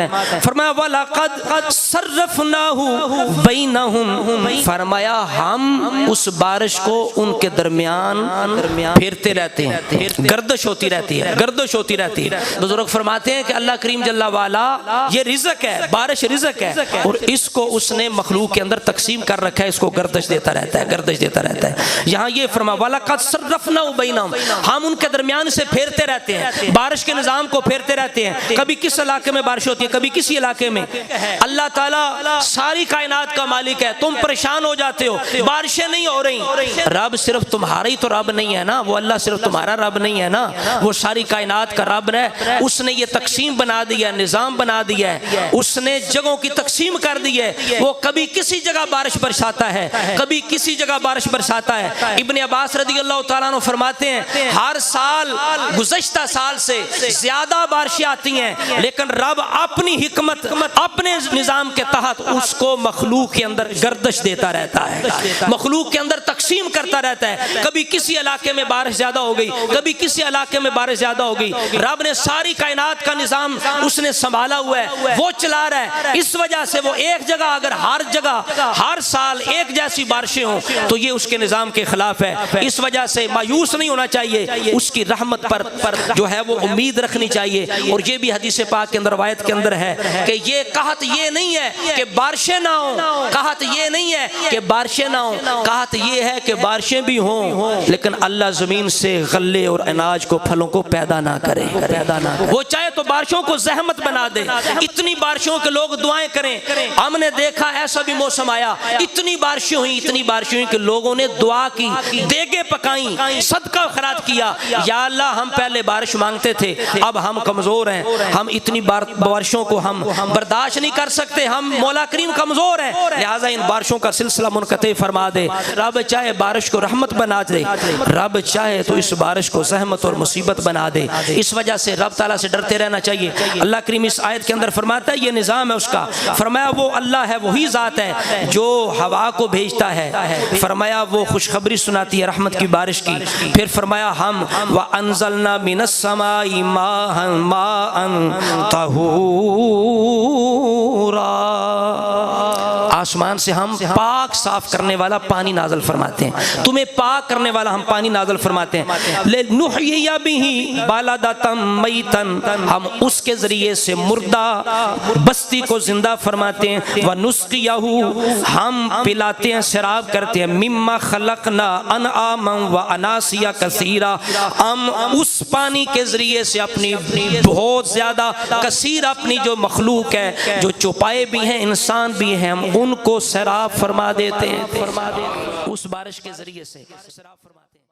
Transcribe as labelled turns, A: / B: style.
A: है, फरमाया वलक़द सर्रफ़नाहु बैनहुम, फरमाया हम उस बारिश को उनके दरमियान फेरते रहते हैं, गर्दिश होती रहती है, गर्दिश होती रहती है। बुजुर्ग फरमाते हैं कि अल्लाह करीम जल्ला वाला ये रिज़्क़ है, बारिश रिज़्क़ है, और इसको उसने मखलूक के अंदर तकसीम कर रखा है, इसको गर्दिश देता रहता है, गर्दिश देता रहता है। यहाँ ये फरमा वलक़द सर्रफ़नाहु बैनहुम, हम उनके दरमियान से फेरते रहते हैं, बारिश के निज़ाम को फेरते रहते हैं। कभी किस इलाके में बारिश होती है, कभी किसी इलाके में। अल्लाह ताला सारी कायनात का मालिक है, तुम परेशान हो जाते हो, बारिशें नहीं हो रही। रब सिर्फ तुम्हारा ही तो रब नहीं है ना, वो अल्लाह सिर्फ तुम्हारा रब नहीं है ना, वो सारी कायनात का रब है। उसने ये तकसीम बना दिया, निज़ाम बना दिया है, उसने जगहों की तकसीम कर दी है। वो कभी किसी जगह बारिश बरसाता है, कभी किसी जगह बारिश बरसाता है। इब्ने अब्बास रज़ी अल्लाह तआला अन्हु फरमाते हैं हर साल गुज़श्ता साल से ज्यादा बारिशें आती हैं, लेकिन रब अपनी हिकमत अपने निज़ाम के तहत उसको मखलूक के अंदर गर्दिश देता रहता है, मखलूक के अंदर तकसीम करता रहता है। कभी किसी इलाके में बारिश ज्यादा हो गई, कभी किसी इलाके में बारिश ज्यादा हो गई। रब ने सारी कायनात का निज़ाम उसने संभाला हुआ है, वो चला रहा है। इस वजह से वो एक जगह अगर हर जगह हर साल एक जैसी बारिशें हों तो ये उसके निज़ाम के खिलाफ है। इस वजह से मायूस नहीं होना चाहिए, उसकी रहमत पर जो है वो उम्मीद रखनी चाहिए। और ये भी हदीस पाक के अंदर रवायत के अंदर है कि ये कहत ये नहीं है कि बारिशें ना हो, कहत ये नहीं है कि बारिशें ना हो, कहत ये है कि बारिशें भी हों लेकिन अल्लाह ज़मीन से गल्ले और अनाज को फलों को पैदा ना करे, पैदा ना करे। वो चाहे तो बारिशों को ज़हमत बना दे, इतनी बारिशों के लोग दुआएं करें। हमने देखा ऐसा भी मौसम आया, इतनी बारिशें हुई, इतनी बारिशें हुई कि लोगों ने दुआ की, देगे पकाई, सदका खैरात किया। या अल्लाह हम पहले बारिश मांगते थे, अब हम कमजोर हैं, हम इतनी बारिशों को हम बर्दाश्त नहीं कर सकते, हम मौला करीम कमजोर हैं, लिहाजा इन बारिशों का सिलसिला मुनक़ते फरमा दे। रब चाहे बारिश को रहमत बना दे, रब चाहे तो इस बारिश को ज़हमत और मुसीबत बना दे। इस वजह से रब ताला से डरते रहना चाहिए। अल्लाह करीम इस आयत के अंदर फरमाता है ये निज़ाम है उसका, फरमाया वो अल्लाह है, वही ज़ात है जो हवा को भेजता है, फरमाया वो खुशखबरी सुनाती है रहमत की बारिश की। फिर फरमाया हम व अंज़लना मिनस समाई माअन तहूरा, आसमान से हम पाक साफ करने वाला पानी नाज़िल फरमाते हैं, तुम्हें पाक करने वाला हम पानी नाज़िल फरमाते हैं। ले नुहय्या बिही बालदतम मैतन, हम उसके ज़रिए से मुर्दा बस्ती को जिंदा फरमाते हैं। व नुस्क़ियहु, हम पिलाते हैं, शराब करते हैं। मिम्मा खलक़ना अनआमन व अनासिया कसीरा, हम उस पानी के ज़रिए से अपनी बहुत ज़्यादा कसीर अपनी जो मखलूक है, जो चौपाए भी हैं इंसान भी हैं, हम उनको शराब फरमा देते हैं, उस बारिश के ज़रिए से शराब फरमाते हैं।